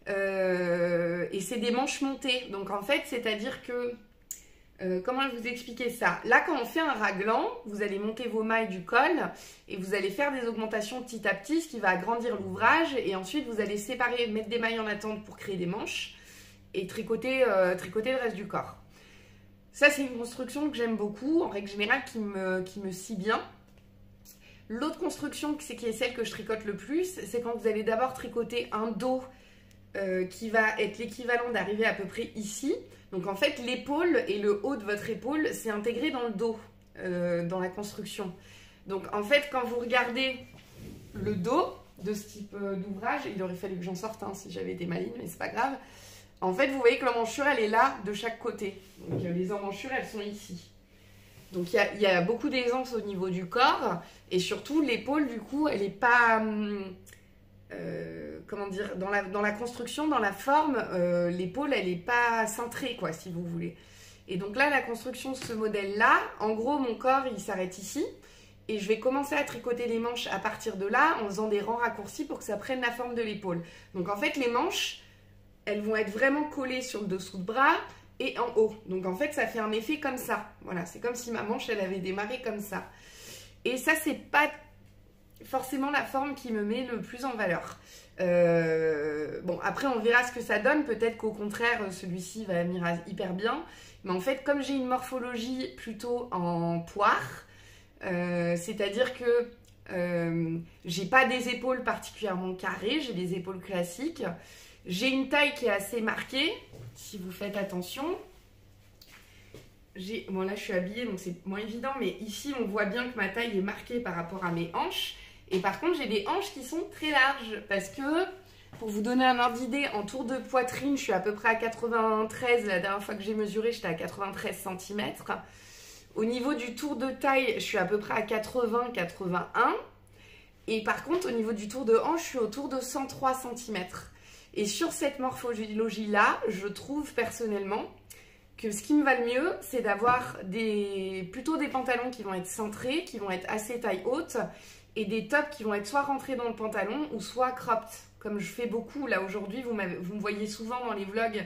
Et c'est des manches montées. Donc en fait, c'est-à-dire que... comment vous expliquer ça? Là, quand on fait un raglan, vous allez monter vos mailles du col et vous allez faire des augmentations petit à petit, ce qui va agrandir l'ouvrage. Et ensuite, vous allez séparer, mettre des mailles en attente pour créer des manches et tricoter le reste du corps. Ça, c'est une construction que j'aime beaucoup, en règle générale, qui me scie bien. L'autre construction, qui est celle que je tricote le plus, c'est quand vous allez d'abord tricoter un dos qui va être l'équivalent d'arriver à peu près ici. Donc en fait, l'épaule et le haut de votre épaule, c'est intégré dans le dos, dans la construction. Donc en fait, quand vous regardez le dos de ce type d'ouvrage, il aurait fallu que j'en sorte si j'avais été maligne, mais c'est pas grave. En fait, vous voyez que l'emmanchure, elle est là de chaque côté. Donc les emmanchures, elles sont ici. Donc il y a beaucoup d'aisance au niveau du corps. Et surtout, l'épaule, du coup, elle n'est pas... comment dire, dans la construction, dans la forme, l'épaule, elle n'est pas cintrée, quoi, si vous voulez. Et donc là, la construction de ce modèle-là, en gros, mon corps, il s'arrête ici. Et je vais commencer à tricoter les manches à partir de là, en faisant des rangs raccourcis pour que ça prenne la forme de l'épaule. Donc en fait, les manches, elles vont être vraiment collées sur le dessous de bras et en haut. Donc en fait, ça fait un effet comme ça. Voilà, c'est comme si ma manche, elle avait démarré comme ça. Et ça, c'est pas forcément la forme qui me met le plus en valeur. Bon, après, on verra ce que ça donne. Peut-être qu'au contraire, celui-ci va venir hyper bien. Mais en fait, comme j'ai une morphologie plutôt en poire, c'est-à-dire que j'ai pas des épaules particulièrement carrées, j'ai des épaules classiques. J'ai une taille qui est assez marquée, si vous faites attention. Bon, là, je suis habillée, donc c'est moins évident. Mais ici, on voit bien que ma taille est marquée par rapport à mes hanches. Et par contre, j'ai des hanches qui sont très larges. Parce que, pour vous donner un ordre d'idée, en tour de poitrine, je suis à peu près à 93. La dernière fois que j'ai mesuré, j'étais à 93 cm. Au niveau du tour de taille, je suis à peu près à 80-81. Et par contre, au niveau du tour de hanche, je suis autour de 103 cm. Et sur cette morphologie-là, je trouve personnellement que ce qui me va le mieux, c'est d'avoir plutôt des pantalons qui vont être cintrés, qui vont être assez taille haute, et des tops qui vont être soit rentrés dans le pantalon ou soit cropped, comme je fais beaucoup. Là aujourd'hui, vous me voyez souvent dans les vlogs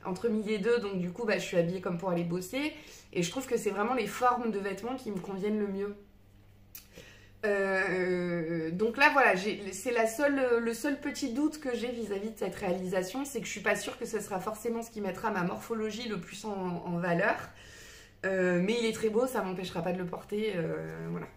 entre midi et deux, donc du coup, je suis habillée comme pour aller bosser. Et je trouve que c'est vraiment les formes de vêtements qui me conviennent le mieux. Donc là voilà, c'est le seul petit doute que j'ai vis-à-vis de cette réalisation, c'est que je suis pas sûre que ce sera forcément ce qui mettra ma morphologie le plus en valeur, mais il est très beau, ça m'empêchera pas de le porter, voilà.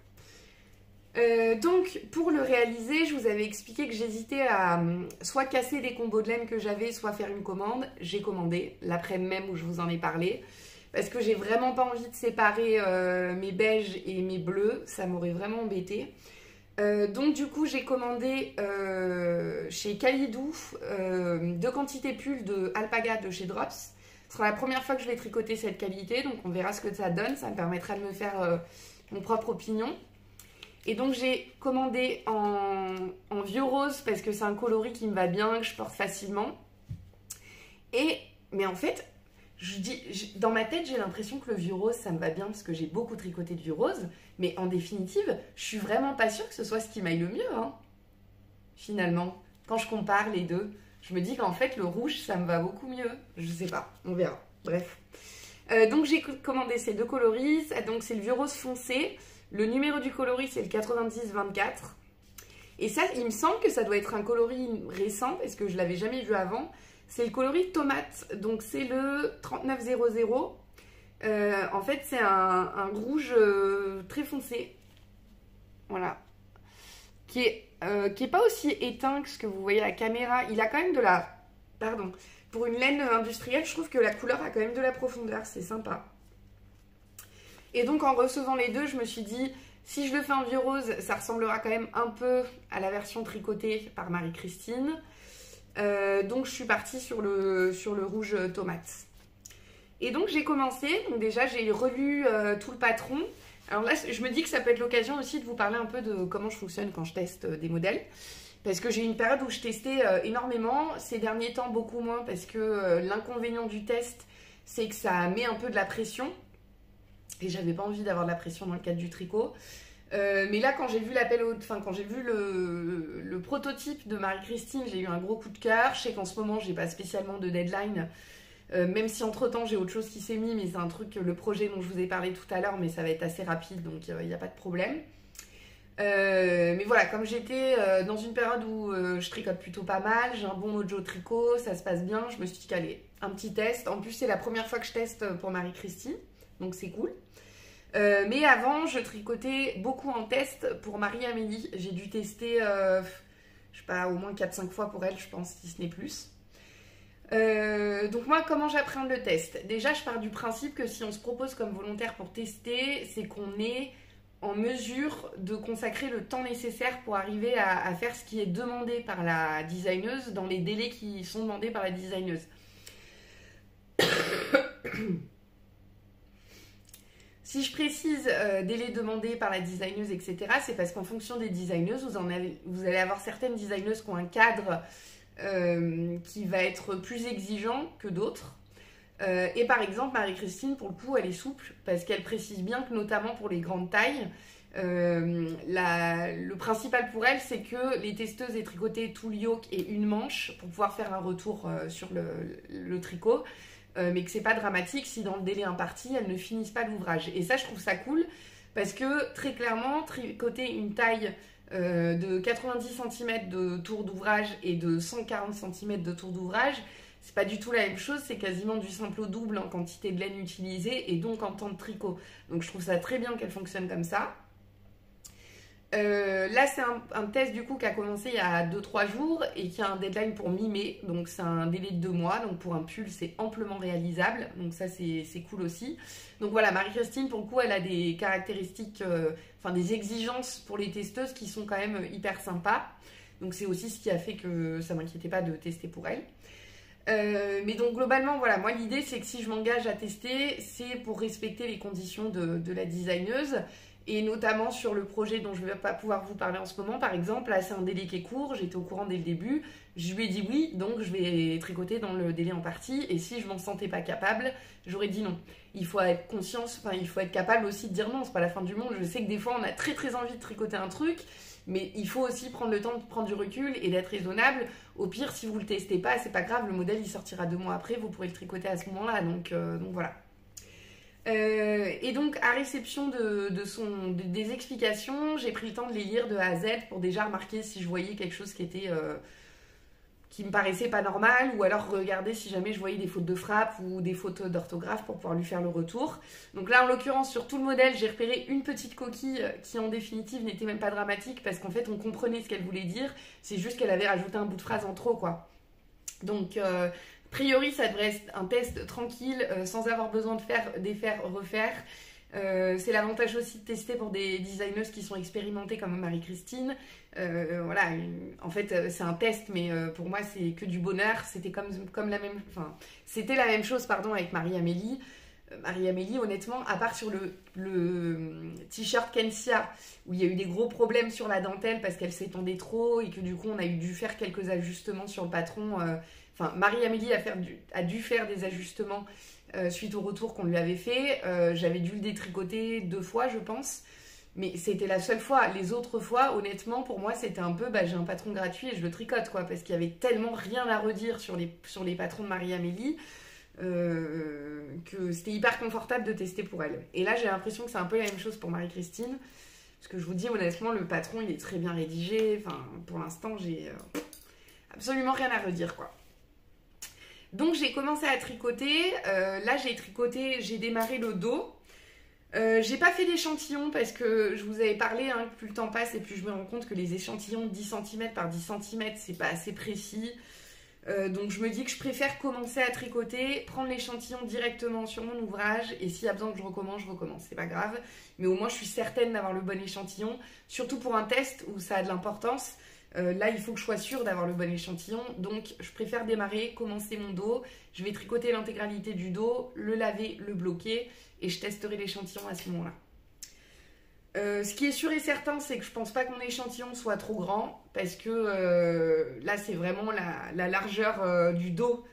Donc pour le réaliser, je vous avais expliqué que j'hésitais à soit casser les combos de laine que j'avais, soit faire une commande. J'ai commandé l'après-midi même où je vous en ai parlé. Parce que j'ai vraiment pas envie de séparer mes beiges et mes bleus, ça m'aurait vraiment embêté. Donc du coup j'ai commandé chez Kalidou 2 quantités pulls de Alpaga de chez Drops. Ce sera la première fois que je vais tricoter cette qualité, donc on verra ce que ça donne, ça me permettra de me faire mon propre opinion. Et donc j'ai commandé en vieux rose parce que c'est un coloris qui me va bien, que je porte facilement. Mais en fait, Dans ma tête, j'ai l'impression que le vieux rose, ça me va bien parce que j'ai beaucoup tricoté de vieux rose. Mais en définitive, je suis vraiment pas sûre que ce soit ce qui m'aille le mieux, hein, finalement. Quand je compare les deux, je me dis qu'en fait, le rouge, ça me va beaucoup mieux. Je sais pas, on verra. Bref. Donc j'ai commandé ces deux coloris. Donc c'est le vieux rose foncé. Le numéro du coloris, c'est le 9024. Et ça, il me semble que ça doit être un coloris récent parce que je l'avais jamais vu avant. C'est le coloris tomate. Donc c'est le 3900. En fait, c'est un rouge très foncé. Voilà. Qui est pas aussi éteint que ce que vous voyez à la caméra. Il a quand même de la... Pardon. Pour une laine industrielle, je trouve que la couleur a quand même de la profondeur. C'est sympa. Et donc, en recevant les deux, je me suis dit, si je le fais en vieux rose, ça ressemblera quand même un peu à la version tricotée par Marie-Christine. Donc, je suis partie sur le rouge tomate. Et donc, j'ai commencé. Donc, déjà, j'ai relu tout le patron. Alors là, je me dis que ça peut être l'occasion aussi de vous parler un peu de comment je fonctionne quand je teste des modèles. Parce que j'ai eu une période où je testais énormément. Ces derniers temps, beaucoup moins. Parce que l'inconvénient du test, c'est que ça met un peu de la pression. Et j'avais pas envie d'avoir de la pression dans le cadre du tricot. Mais là, quand j'ai vu quand j'ai vu le prototype de Marie-Christine, j'ai eu un gros coup de cœur. Je sais qu'en ce moment, j'ai pas spécialement de deadline. Même si entre-temps, j'ai autre chose qui s'est mis. Mais c'est un truc, le projet dont je vous ai parlé tout à l'heure. Mais ça va être assez rapide, donc il n'y a pas de problème. Mais voilà, comme j'étais dans une période où je tricote plutôt pas mal, j'ai un bon mojo tricot, ça se passe bien, je me suis dit qu'allez, un petit test. En plus, c'est la première fois que je teste pour Marie-Christine, donc c'est cool. Mais avant, je tricotais beaucoup en test pour Marie-Amélie. J'ai dû tester, je sais pas, au moins 4-5 fois pour elle, je pense, si ce n'est plus. Donc moi, comment j'appréhende le test? Déjà, je pars du principe que si on se propose comme volontaire pour tester, c'est qu'on est en mesure de consacrer le temps nécessaire pour arriver à faire ce qui est demandé par la designeuse dans les délais qui sont demandés par la designeuse. Si je précise délais demandés par la designeuse, etc., c'est parce qu'en fonction des designeuses, vous allez avoir certaines designeuses qui ont un cadre qui va être plus exigeant que d'autres. Et par exemple, Marie-Christine, pour le coup, elle est souple parce qu'elle précise bien que notamment pour les grandes tailles, le principal pour elle, c'est que les testeuses aient tricoté tout le yoke et une manche pour pouvoir faire un retour sur le tricot. Mais que c'est pas dramatique si dans le délai imparti, elles ne finissent pas l'ouvrage. Et ça, je trouve ça cool parce que très clairement, tricoter une taille de 90 cm de tour d'ouvrage et de 140 cm de tour d'ouvrage, c'est pas du tout la même chose, c'est quasiment du simple au double en quantité de laine utilisée et donc en temps de tricot. Donc je trouve ça très bien qu'elle fonctionne comme ça. Là, c'est un test du coup qui a commencé il y a 2-3 jours et qui a un deadline pour mi-mai, donc c'est un délai de 2 mois. Donc pour un pull, c'est amplement réalisable, donc ça c'est cool aussi. Donc voilà, Marie-Christine, pour le coup, elle a des caractéristiques, des exigences pour les testeuses qui sont quand même hyper sympas. Donc c'est aussi ce qui a fait que ça m'inquiétait pas de tester pour elle. Mais donc globalement, voilà, moi l'idée c'est que si je m'engage à tester, c'est pour respecter les conditions de la designeuse. Et notamment sur le projet dont je ne vais pas pouvoir vous parler en ce moment, par exemple, là c'est un délai qui est court, j'étais au courant dès le début, je lui ai dit oui, donc je vais tricoter dans le délai en partie, et si je m'en sentais pas capable, j'aurais dit non. Il faut être il faut être capable aussi de dire non, c'est pas la fin du monde, je sais que des fois on a très très envie de tricoter un truc, mais il faut aussi prendre le temps de prendre du recul et d'être raisonnable. Au pire, si vous le testez pas, c'est pas grave, le modèle il sortira 2 mois après, vous pourrez le tricoter à ce moment-là, donc voilà. Et donc à réception des explications, j'ai pris le temps de les lire de A à Z pour déjà remarquer si je voyais quelque chose qui me paraissait pas normal, ou alors regarder si jamais je voyais des fautes de frappe ou des fautes d'orthographe pour pouvoir lui faire le retour. Donc là en l'occurrence sur tout le modèle, j'ai repéré une petite coquille qui en définitive n'était même pas dramatique parce qu'en fait on comprenait ce qu'elle voulait dire, c'est juste qu'elle avait rajouté un bout de phrase en trop quoi. Donc a priori, ça devrait être un test tranquille, sans avoir besoin de défaire, refaire. C'est l'avantage aussi de tester pour des designers qui sont expérimentés comme Marie-Christine. Voilà, en fait, c'est un test, mais pour moi, c'est que du bonheur. C'était c'était la même chose, pardon, avec Marie-Amélie. Marie-Amélie, honnêtement, à part sur le t-shirt Kensia, où il y a eu des gros problèmes sur la dentelle parce qu'elle s'étendait trop et que du coup, on a dû faire quelques ajustements sur le patron. Marie-Amélie a dû faire des ajustements suite au retour qu'on lui avait fait. J'avais dû le détricoter 2 fois, je pense. Mais c'était la seule fois. Les autres fois, honnêtement, pour moi, c'était un peu, j'ai un patron gratuit et je le tricote, quoi. Parce qu'il y avait tellement rien à redire sur les patrons de Marie-Amélie que c'était hyper confortable de tester pour elle. Et là, j'ai l'impression que c'est un peu la même chose pour Marie-Christine. Parce que je vous dis, honnêtement, le patron, il est très bien rédigé. Enfin, pour l'instant, j'ai absolument rien à redire, quoi. Donc, j'ai commencé à tricoter. Là, j'ai démarré le dos. J'ai pas fait d'échantillon parce que je vous avais parlé, hein, que plus le temps passe et plus je me rends compte que les échantillons de 10 cm par 10 cm, c'est pas assez précis. Donc je me dis que je préfère commencer à tricoter, prendre l'échantillon directement sur mon ouvrage et s'il y a besoin que je recommence, c'est pas grave. Mais au moins je suis certaine d'avoir le bon échantillon, surtout pour un test où ça a de l'importance. Là il faut que je sois sûre d'avoir le bon échantillon, donc je préfère démarrer, commencer mon dos. Je vais tricoter l'intégralité du dos, le laver, le bloquer et je testerai l'échantillon à ce moment-là. Ce qui est sûr et certain, c'est que je pense pas que mon échantillon soit trop grand parce que là c'est vraiment la largeur du dos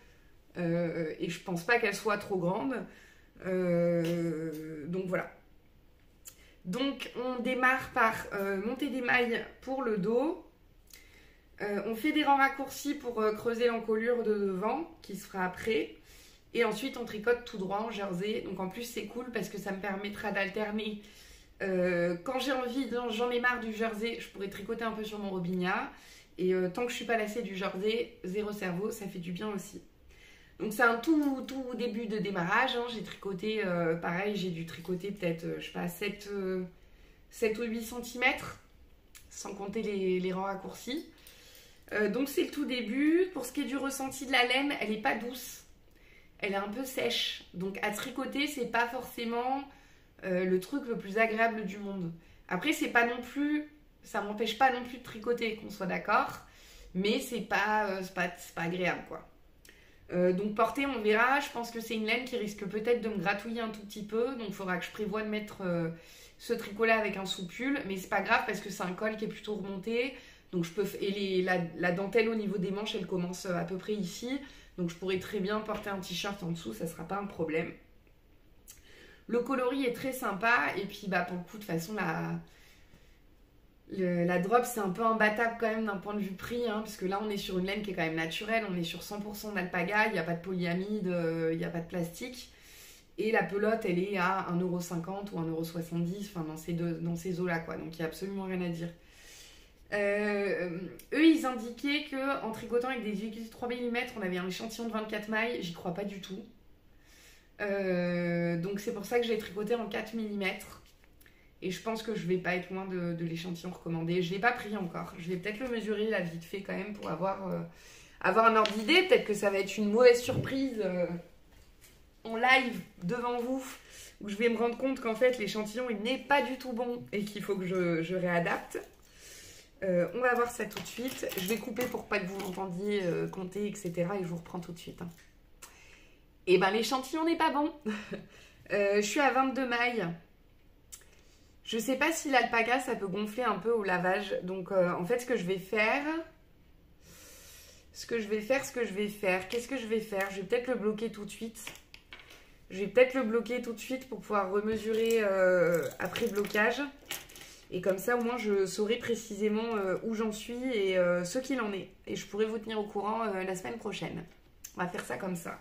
et je pense pas qu'elle soit trop grande. Donc voilà. Donc on démarre par monter des mailles pour le dos. On fait des rangs raccourcis pour creuser l'encolure de devant qui se fera après. Et ensuite on tricote tout droit en jersey. Donc en plus c'est cool parce que ça me permettra d'alterner. Quand j'ai envie, j'en ai marre du jersey, je pourrais tricoter un peu sur mon robignat. Et tant que je suis pas lassée du jersey, zéro cerveau, ça fait du bien aussi. Donc c'est un tout début de démarrage. Hein. J'ai tricoté, pareil, j'ai dû tricoter peut-être, je sais pas, 7 ou 8 cm, sans compter les rangs raccourcis. Donc c'est le tout début. Pour ce qui est du ressenti de la laine, elle n'est pas douce. Elle est un peu sèche. Donc à tricoter, c'est pas forcément le truc le plus agréable du monde. Après, c'est pas non plus, ça m'empêche pas non plus de tricoter, qu'on soit d'accord, mais c'est pas agréable, quoi. Donc porter, on verra. Je pense que c'est une laine qui risque peut-être de me gratouiller un tout petit peu, donc il faudra que je prévoie de mettre ce tricot-là avec un sous-pull, mais c'est pas grave parce que c'est un col qui est plutôt remonté, donc je peux la dentelle au niveau des manches, elle commence à peu près ici, donc je pourrais très bien porter un t-shirt en dessous, ça sera pas un problème. Le coloris est très sympa et puis pour le coup de toute façon la drop c'est un peu imbattable quand même d'un point de vue prix hein, parce que là on est sur une laine qui est quand même naturelle, on est sur 100% d'alpaga, il n'y a pas de polyamide, il n'y a pas de plastique et la pelote elle est à 1,50€ ou 1,70€, enfin dans ces eaux là quoi, donc il n'y a absolument rien à dire. Eux ils indiquaient qu'en tricotant avec des aiguilles 3 mm on avait un échantillon de 24 mailles, j'y crois pas du tout. Donc c'est pour ça que j'ai tricoté en 4 mm et je pense que je vais pas être loin de l'échantillon recommandé. Je l'ai pas pris encore, je vais peut-être le mesurer là vite fait quand même pour avoir un ordre d'idée. Peut-être que ça va être une mauvaise surprise en live devant vous où je vais me rendre compte qu'en fait l'échantillon il n'est pas du tout bon et qu'il faut que je réadapte. On va voir ça tout de suite. Je vais couper pour pas que vous m'entendiez compter etc et je vous reprends tout de suite hein. Et l'échantillon n'est pas bon. Je suis à 22 mailles. Je sais pas si l'alpaga ça peut gonfler un peu au lavage. Donc en fait ce que je vais faire. Qu'est-ce que je vais faire? Je vais peut-être le bloquer tout de suite. Pour pouvoir remesurer après blocage. Et comme ça au moins je saurai précisément où j'en suis et ce qu'il en est. Et je pourrai vous tenir au courant la semaine prochaine. On va faire ça comme ça.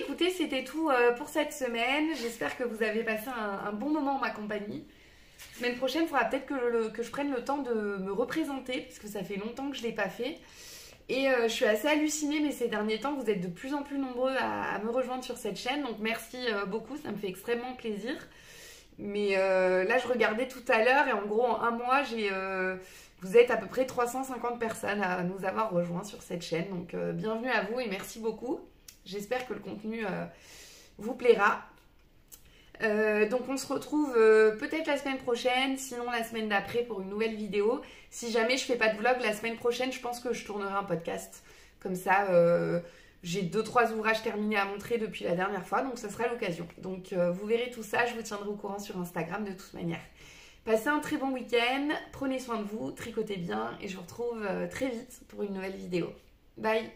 Écoutez, c'était tout pour cette semaine. J'espère que vous avez passé un bon moment en ma compagnie. Semaine prochaine, il faudra peut-être que je prenne le temps de me représenter parce que ça fait longtemps que je ne l'ai pas fait. Et je suis assez hallucinée, mais ces derniers temps, vous êtes de plus en plus nombreux à me rejoindre sur cette chaîne. Donc merci beaucoup, ça me fait extrêmement plaisir. Mais là, je regardais tout à l'heure et en gros, en un mois, vous êtes à peu près 350 personnes à nous avoir rejoints sur cette chaîne. Donc bienvenue à vous et merci beaucoup. J'espère que le contenu vous plaira. Donc on se retrouve peut-être la semaine prochaine, sinon la semaine d'après pour une nouvelle vidéo. Si jamais je fais pas de vlog la semaine prochaine, je pense que je tournerai un podcast. Comme ça, j'ai 2-3 ouvrages terminés à montrer depuis la dernière fois, donc ça sera l'occasion. Donc vous verrez tout ça, je vous tiendrai au courant sur Instagram de toute manière. Passez un très bon week-end, prenez soin de vous, tricotez bien et je vous retrouve très vite pour une nouvelle vidéo. Bye!